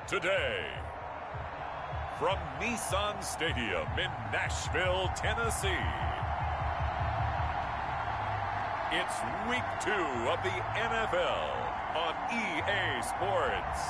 today. From Nissan Stadium in Nashville, Tennessee, it's Week 2 of the NFL on EA Sports.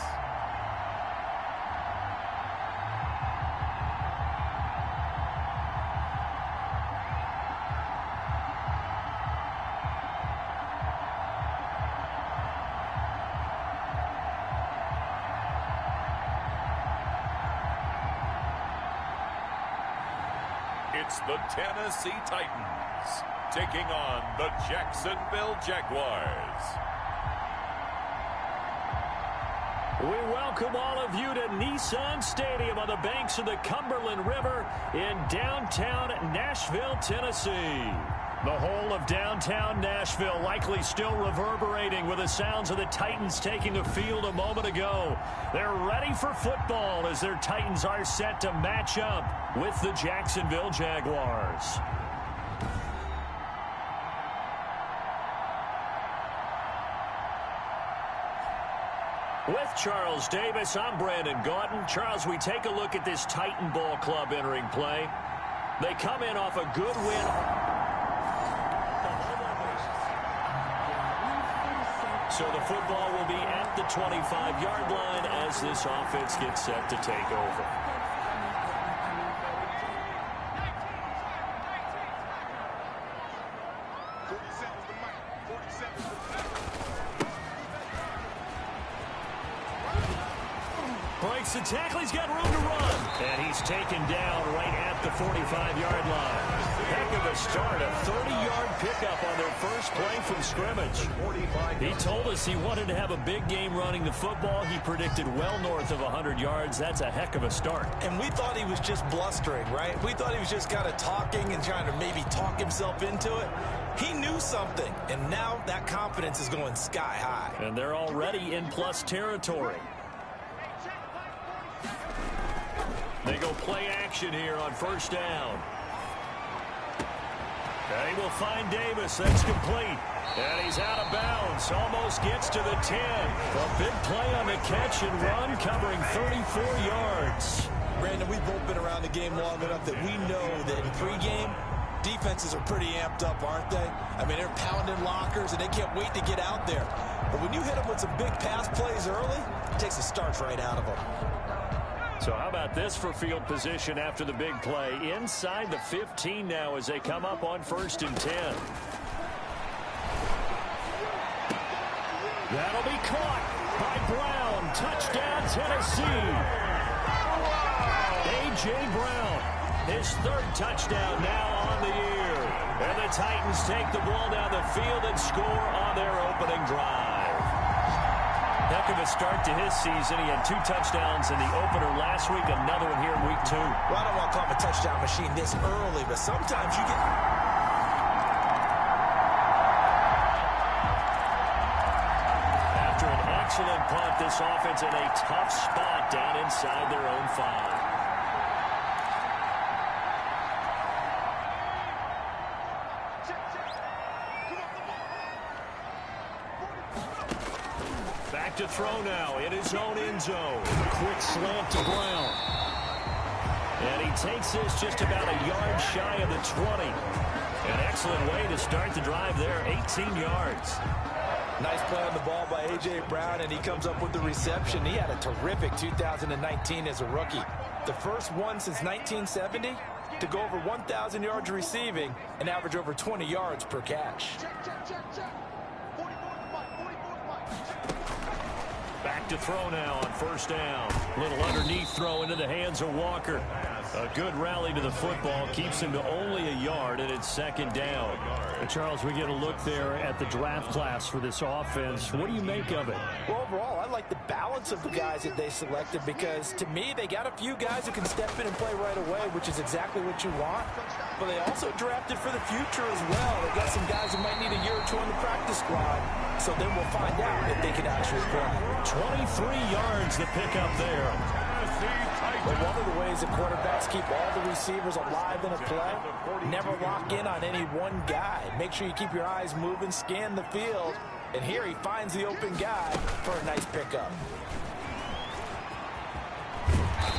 It's the Tennessee Titans taking on the Jacksonville Jaguars. We welcome all of you to Nissan Stadium on the banks of the Cumberland River in downtown Nashville, Tennessee. The whole of downtown Nashville likely still reverberating with the sounds of the Titans taking the field a moment ago. They're ready for football as their Titans are set to match up with the Jacksonville Jaguars. With Charles Davis, I'm Brandon Gaudin. Charles, we take a look at this Titan Ball Club entering play. They come in off a good win. So the football will be at the 25-yard line as this offense gets set to take over. Breaks the tackle, he's got room to run. And he's taken down right at the 45-yard line. Heck of a start, a 30-yard pickup on their first play from scrimmage. He told us he wanted to have a big game running the football. He predicted well north of 100 yards. That's a heck of a start. And we thought he was just blustering, right? We thought he was just kind of talking and trying to maybe talk himself into it. He knew something, and now that confidence is going sky high. And they're already in plus territory. They go play action here on first down. They will find Davis. That's complete. And he's out of bounds. Almost gets to the 10. A big play on the catch and run, covering 34 yards. Brandon, we've both been around the game long enough that we know that in pregame, defenses are pretty amped up, aren't they? I mean, they're pounding lockers, and they can't wait to get out there. But when you hit them with some big pass plays early, it takes the starch right out of them. So how about this for field position after the big play? Inside the 15 now as they come up on 1st and 10. That'll be caught by Brown. Touchdown, Tennessee. A.J. Brown, his 3rd touchdown now on the year. And the Titans take the ball down the field and score on their opening drive. Heck of a start to his season. He had 2 touchdowns in the opener last week, another one here in week 2. Well, I don't want to call him a touchdown machine this early, but sometimes you get... After an excellent punt, this offense in a tough spot down inside their own 5. To throw now in his own end zone. Quick slant to Brown. And he takes this just about a yard shy of the 20. An excellent way to start the drive there, 18 yards. Nice play on the ball by A.J. Brown, and he comes up with the reception. He had a terrific 2019 as a rookie. The first one since 1970 to go over 1,000 yards receiving and average over 20 yards per catch. Back to throw now on first down. Little underneath throw into the hands of Walker. A good rally to the football keeps him to only a yard, and it's 2nd down. Charles, we get a look there at the draft class for this offense. What do you make of it? Well, overall, I like the balance of the guys that they selected because, to me, they got a few guys who can step in and play right away, which is exactly what you want. But they also drafted for the future as well. They got some guys who might need a year or 2 on the practice squad, so then we'll find out if they can actually play. 23 yards the pickup there. But one of the ways that quarterbacks keep all the receivers alive in a play, never lock in on any one guy. Make sure you keep your eyes moving, scan the field, and here he finds the open guy for a nice pickup.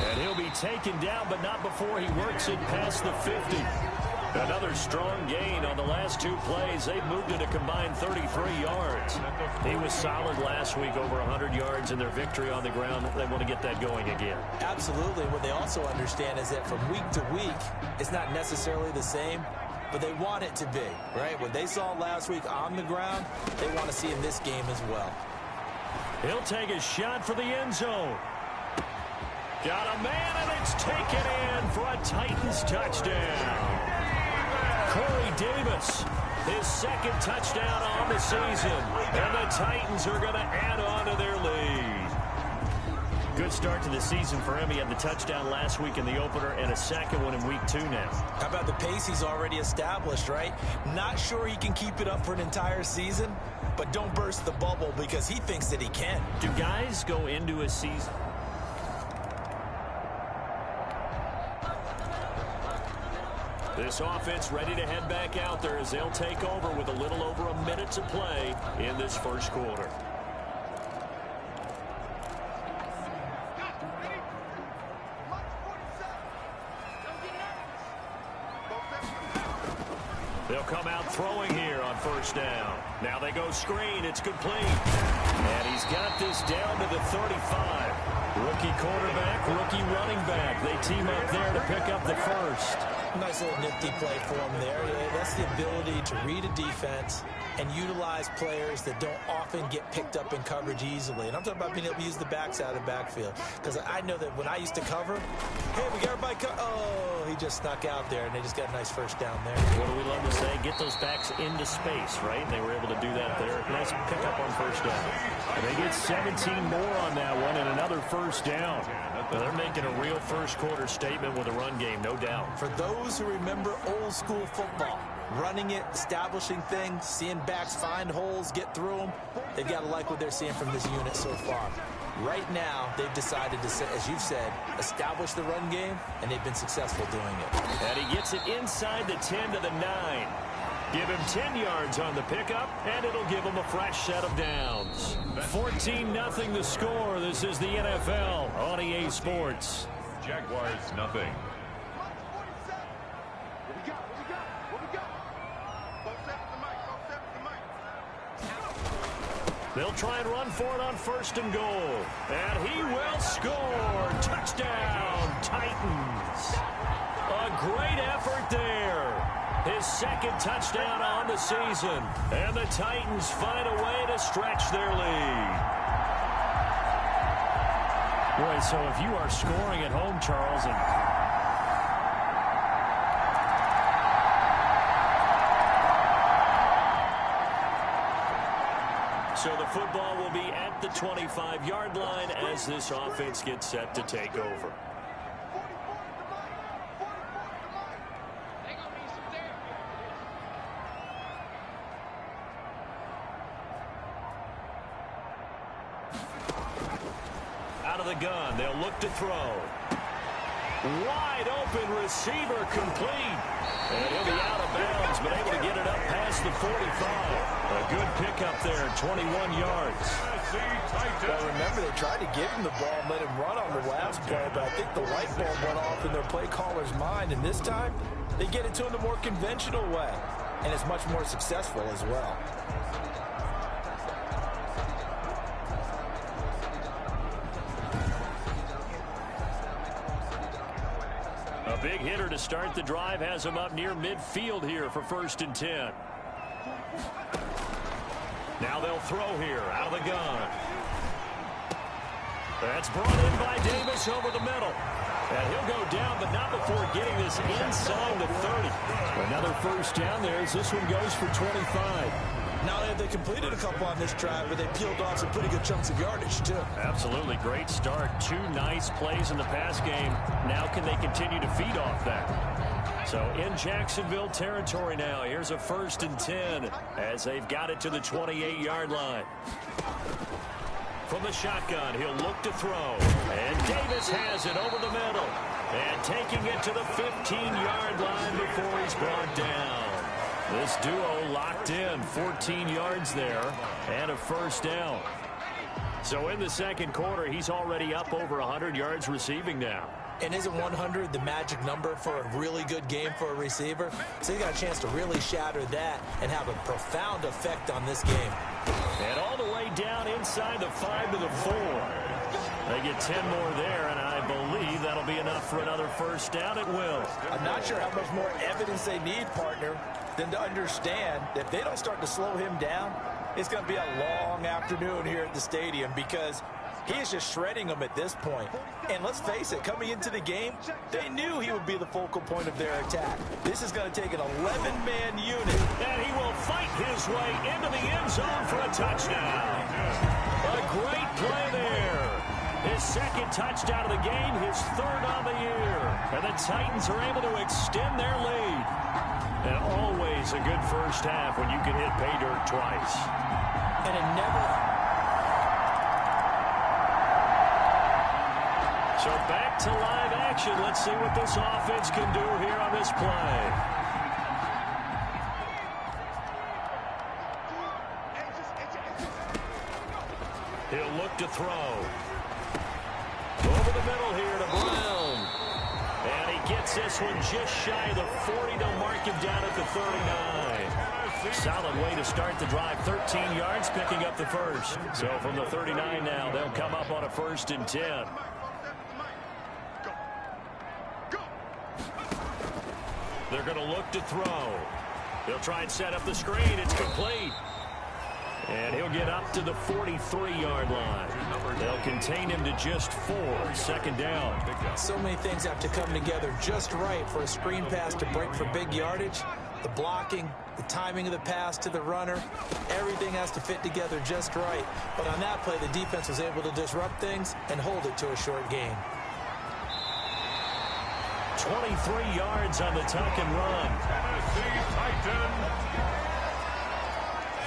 And he'll be taken down, but not before he works it past the 50. Another strong gain on the last 2 plays. They've moved it a combined 33 yards. He was solid last week, over 100 yards in their victory on the ground. They want to get that going again. Absolutely. What they also understand is that from week to week, it's not necessarily the same, but they want it to be, right? What they saw last week on the ground, they want to see in this game as well. He'll take a shot for the end zone. Got a man, and it's taken in for a Titans touchdown. Corey Davis, his 2nd touchdown on the season. And the Titans are going to add on to their lead. Good start to the season for him. He had the touchdown last week in the opener and a 2nd one in week 2 now. How about the pace he's already established, right? Not sure he can keep it up for an entire season, but don't burst the bubble because he thinks that he can. Do guys go into a season? This offense ready to head back out there as they'll take over with a little over a minute to play in this first quarter. They'll come out throwing here on first down. Now they go screen. It's complete. And he's got this down to the 35. Rookie quarterback, rookie running back. They team up there to pick up the first. Nice little nifty play for him there. That's the ability to read a defense and utilize players that don't often get picked up in coverage easily. And I'm talking about being able to use the backs out of the backfield. Because I know that when I used to cover, hey, we got everybody oh, he just snuck out there, and they just got a nice first down there. What do we love to say? Get those backs into space, right? And they were able to do that there. Nice pickup on first down. And they get 17 more on that one and another first down. Well, they're making a real first quarter statement with a run game, no doubt. For those who remember old school football, running it, establishing things, seeing backs find holes, get through them, they've got to like what they're seeing from this unit so far. Right now, they've decided to, as you've said, establish the run game, and they've been successful doing it. And he gets it inside the 10 to the 9. Give him 10 yards on the pickup, and it'll give him a fresh set of downs. 14-0 the score. This is the NFL on EA Sports. Jaguars nothing. They'll try and run for it on first and goal. And he will score. Touchdown, Titans. A great effort there. His 2nd touchdown on the season. And the Titans find a way to stretch their lead. Boy, so if you are scoring at home, Charles, and so the football will be at the 25-yard line as this offense gets set to take over. Out of the gun, they'll look to throw. Wide open receiver complete. And he'll be out of bounds, but able to get it up past the 45. A good pickup there, 21 yards. Well, remember, they tried to give him the ball and let him run on the last play, but I think the light bulb went off in their play caller's mind, and this time they get it to him the more conventional way, and it's much more successful as well. A big hitter to start the drive has him up near midfield here for 1st and 10. Now they'll throw here out of the gun. That's brought in by Davis over the middle. And he'll go down, but not before getting this inside the 30. Another first down there as this one goes for 25. Not only have they completed a couple on this drive, but they peeled off some pretty good chunks of yardage, too. Absolutely. Great start. 2 nice plays in the pass game. Now can they continue to feed off that? So in Jacksonville territory now. Here's a 1st and 10 as they've got it to the 28-yard line. From the shotgun, he'll look to throw. And Davis has it over the middle. And taking it to the 15-yard line before he's brought down. This duo locked in, 14 yards there, and a first down. So in the second quarter, he's already up over 100 yards receiving now. And isn't 100 the magic number for a really good game for a receiver? So he's got a chance to really shatter that and have a profound effect on this game. And all the way down inside the 5 to the 4. They get 10 more there, and I believe that'll be enough for another first down. It will. I'm not sure how much more evidence they need, partner, than to understand that if they don't start to slow him down, it's going to be a long afternoon here at the stadium because he is just shredding them at this point. And let's face it, coming into the game, they knew he would be the focal point of their attack. This is going to take an 11-man unit. And he will fight his way into the end zone for a touchdown. A great play there. His second touchdown of the game, his third on the year. And the Titans are able to extend their lead. And always a good first half when you can hit pay dirt twice. And it never... So back to live action. Let's see what this offense can do here on this play. He'll look to throw. Over the middle here to Brown. And he gets this one just shy of the 40. They'll mark him down at the 39. Solid way to start the drive. 13 yards, picking up the first. So from the 39 now, they'll come up on a 1st and 10. They're going to look to throw. He'll try and set up the screen. It's complete. And he'll get up to the 43-yard line. They'll contain him to just 4. 2nd down. So many things have to come together just right for a screen pass to break for big yardage. The blocking, the timing of the pass to the runner, everything has to fit together just right. But on that play, the defense was able to disrupt things and hold it to a short gain. 23 yards on the tuck and run. Tennessee Titans.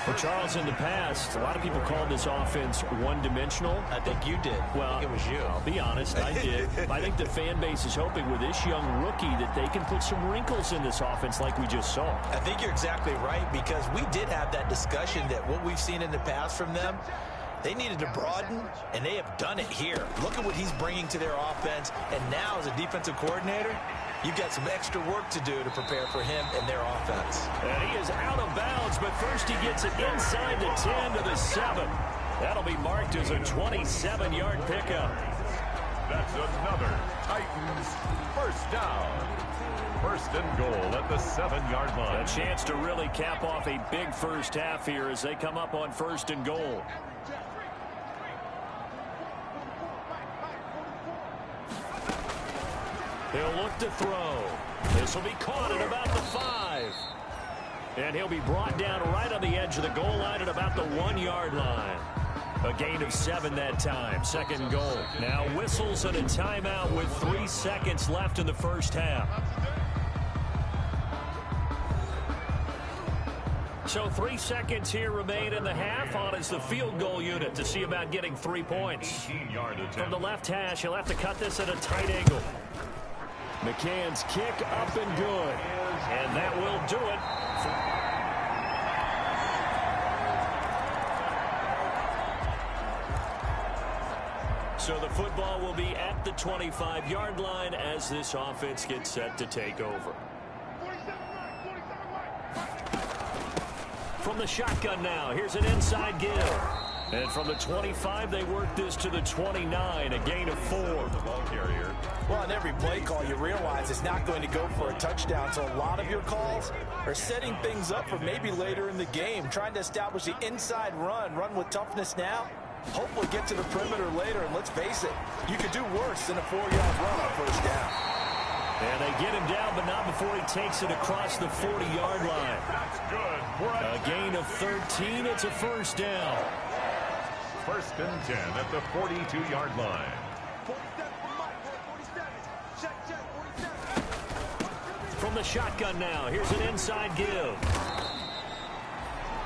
For Charles, in the past, a lot of people called this offense one-dimensional. I think you did. Well, it was you. I'll be honest, I did. I think the fan base is hoping with this young rookie that they can put some wrinkles in this offense like we just saw. I think you're exactly right because we did have that discussion that what we've seen in the past from them, they needed to broaden, and they have done it here. Look at what he's bringing to their offense, and now as a defensive coordinator, you've got some extra work to do to prepare for him and their offense. And he is out of bounds, but first he gets it inside the 10 to the 7. That'll be marked as a 27-yard pickup. That's another Titans first down. 1st and goal at the 7-yard line. A chance to really cap off a big first half here as they come up on 1st and goal. He'll look to throw. This will be caught at about the 5. And he'll be brought down right on the edge of the goal line at about the 1-yard line. A gain of 7 that time. 2nd and goal. Now whistles and a timeout with 3 seconds left in the first half. So 3 seconds here remain in the half. On is the field goal unit to see about getting 3 points. From the left hash, he'll have to cut this at a tight angle. McCann's kick up and good. And that will do it. So the football will be at the 25-yard line as this offense gets set to take over. From the shotgun now, here's an inside give. And from the 25, they work this to the 29, a gain of 4. The ball carrier. Well, on every play call, you realize it's not going to go for a touchdown. So a lot of your calls are setting things up for maybe later in the game, trying to establish the inside run with toughness now. Hopefully get to the perimeter later, and let's face it, you could do worse than a 4-yard run on 1st down. And they get him down, but not before he takes it across the 40-yard line. That's good. A gain of 13. It's a 1st down. 1st and 10 at the 42-yard line. From the shotgun now, here's an inside give.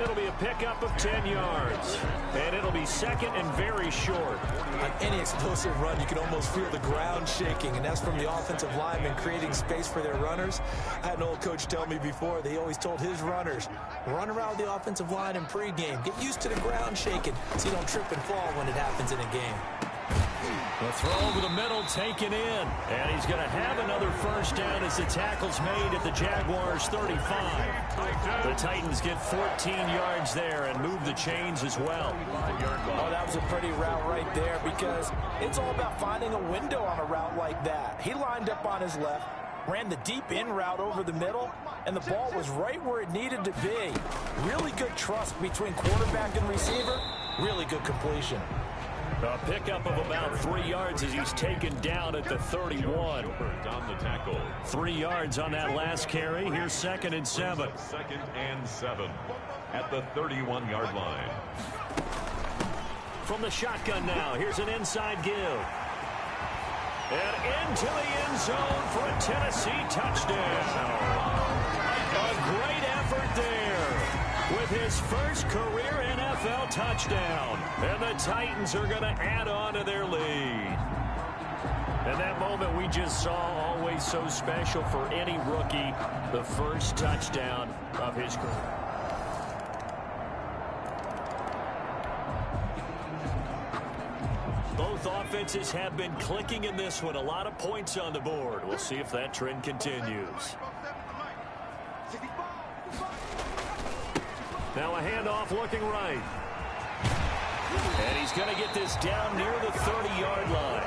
It'll be a pickup of 10 yards. And it'll be second and very short. On any explosive run, you can almost feel the ground shaking, and that's from the offensive linemen creating space for their runners. I had an old coach tell me before, they always told his runners, run around the offensive line in pregame. Get used to the ground shaking so you don't trip and fall when it happens in a game. The throw over the middle taken in. And he's going to have another first down as the tackle's made at the Jaguars' 35. The Titans get 14 yards there and move the chains as well. Oh, that was a pretty route right there because it's all about finding a window on a route like that. He lined up on his left, ran the deep in route over the middle, and the ball was right where it needed to be. Really good trust between quarterback and receiver. Really good completion. A pickup of about 3 yards as he's taken down at the 31. On the tackle. 3 yards on that last carry. Here's 2nd and 7. 2nd and 7 at the 31-yard line. From the shotgun now, here's an inside give. And into the end zone for a Tennessee touchdown. A great effort there with his first career NFL touchdown. And the Titans are going to add on to their lead. And that moment we just saw, always so special for any rookie, the first touchdown of his career. Both offenses have been clicking in this one. A lot of points on the board. We'll see if that trend continues. Now a handoff looking right. And he's going to get this down near the 30-yard line.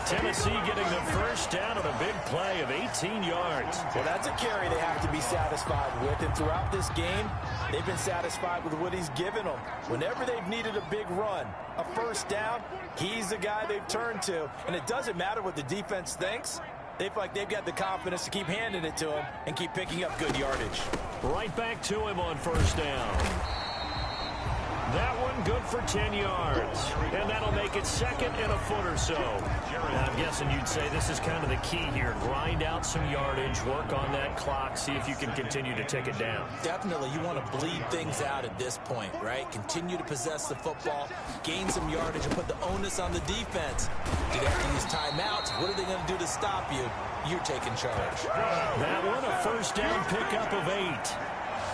Tennessee getting the first down on a big play of 18 yards. Well, that's a carry they have to be satisfied with. And throughout this game, they've been satisfied with what he's given them. Whenever they've needed a big run, a first down, he's the guy they've turned to. And it doesn't matter what the defense thinks. They feel like they've got the confidence to keep handing it to him and keep picking up good yardage. Right back to him on first down. That one good for 10 yards. And that'll make it second and a foot or so. Now, I'm guessing you'd say this is kind of the key here. Grind out some yardage, work on that clock, see if you can continue to tick it down. Definitely, you want to bleed things out at this point, right? Continue to possess the football, gain some yardage, and put the onus on the defense. Do they have to use timeouts? What are they going to do to stop you? You're taking charge. That one a first down pickup of 8.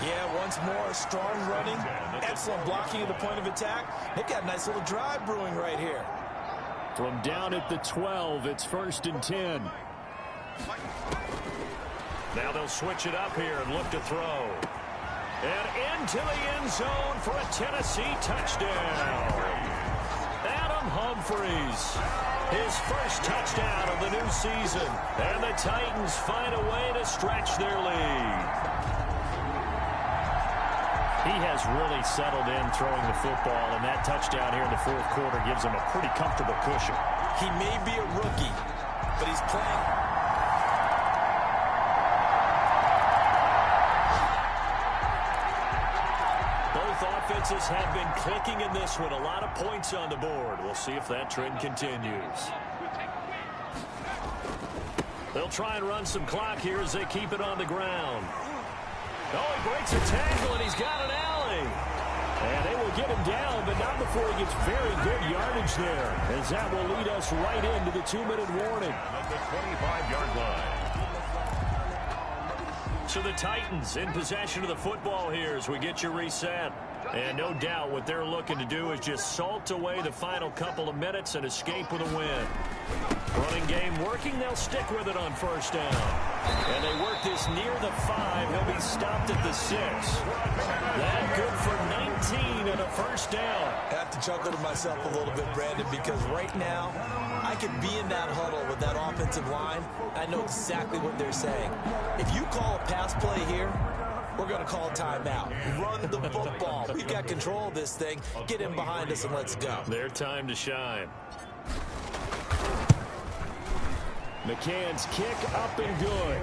Yeah, once more, strong running, excellent blocking at the point of attack. They've got a nice little drive brewing right here. From down at the 12, it's 1st and 10. Now they'll switch it up here and look to throw. And into the end zone for a Tennessee touchdown. Adam Humphries, his first touchdown of the new season. And the Titans find a way to stretch their lead. He has really settled in throwing the football, and that touchdown here in the 4th quarter gives him a pretty comfortable cushion. He may be a rookie, but he's playing. Both offenses have been clicking in this one. A lot of points on the board. We'll see if that trend continues. They'll try and run some clock here as they keep it on the ground. Oh, he breaks a tackle, and he's got an alley. And they will get him down, but not before he gets very good yardage there, as that will lead us right into the 2-minute warning. At the 25-yard line. So the Titans in possession of the football here as we get you reset. And no doubt what they're looking to do is just salt away the final couple of minutes and escape with a win. Running game working, they'll stick with it on first down. And they work this near the 5. He'll be stopped at the 6. That good for 19 and a first down. I have to chuckle to myself a little bit, Brandon, because right now I could be in that huddle with that offensive line. I know exactly what they're saying. If you call a pass play here, we're going to call a timeout. Run the football. We've got control of this thing. Get in behind us and let's go. Their time to shine. McCann's kick up and good.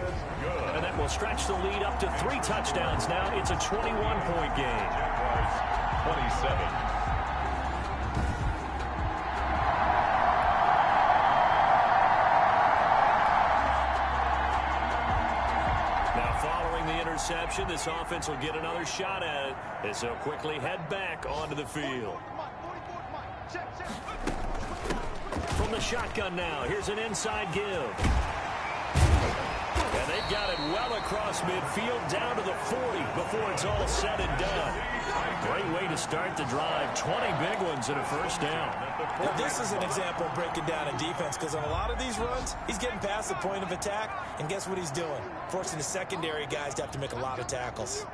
And that will stretch the lead up to 3 touchdowns now. It's a 21-point game. 27. interception. This offense will get another shot at it as they'll quickly head back onto the field. From the shotgun now, here's an inside give. And they've got it well across midfield down to the 40 before it's all said and done. Great way to start the drive. 20 big ones and a first down. Now, this is an example of breaking down a defense because on a lot of these runs, he's getting past the point of attack, and guess what he's doing? Forcing the secondary guys to have to make a lot of tackles.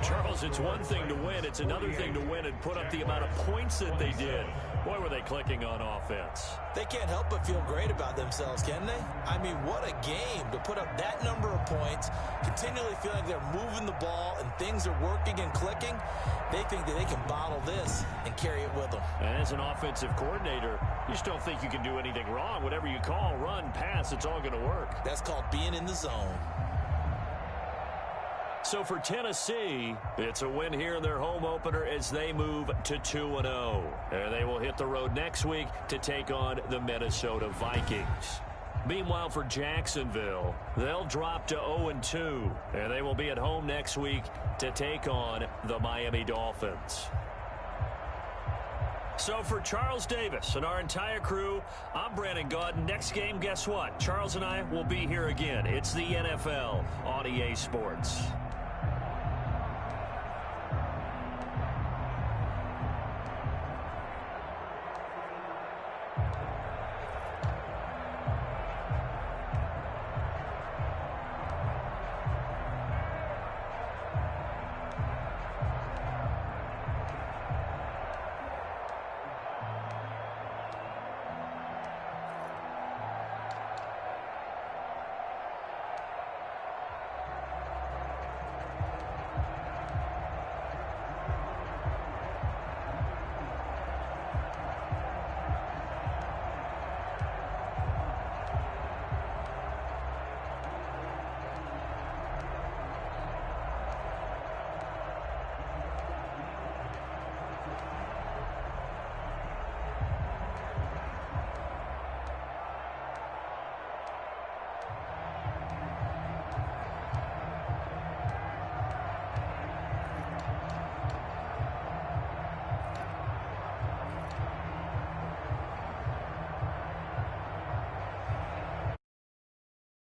Charles, it's one thing to win. It's another thing to win and put up the amount of points that they did. Boy, were they clicking on offense. They can't help but feel great about themselves, can they? I mean, what a game to put up that number of points, continually feeling like they're moving the ball and things are working and clicking. They think that they can bottle this and carry it with them. And as an offensive coordinator, you just don't think you can do anything wrong. Whatever you call, run, pass, it's all going to work. That's called being in the zone. So for Tennessee, it's a win here in their home opener as they move to 2-0. And they will hit the road next week to take on the Minnesota Vikings. Meanwhile, for Jacksonville, they'll drop to 0-2. And they will be at home next week to take on the Miami Dolphins. So for Charles Davis and our entire crew, I'm Brandon Gaudin. Next game, guess what? Charles and I will be here again. It's the NFL on EA Sports.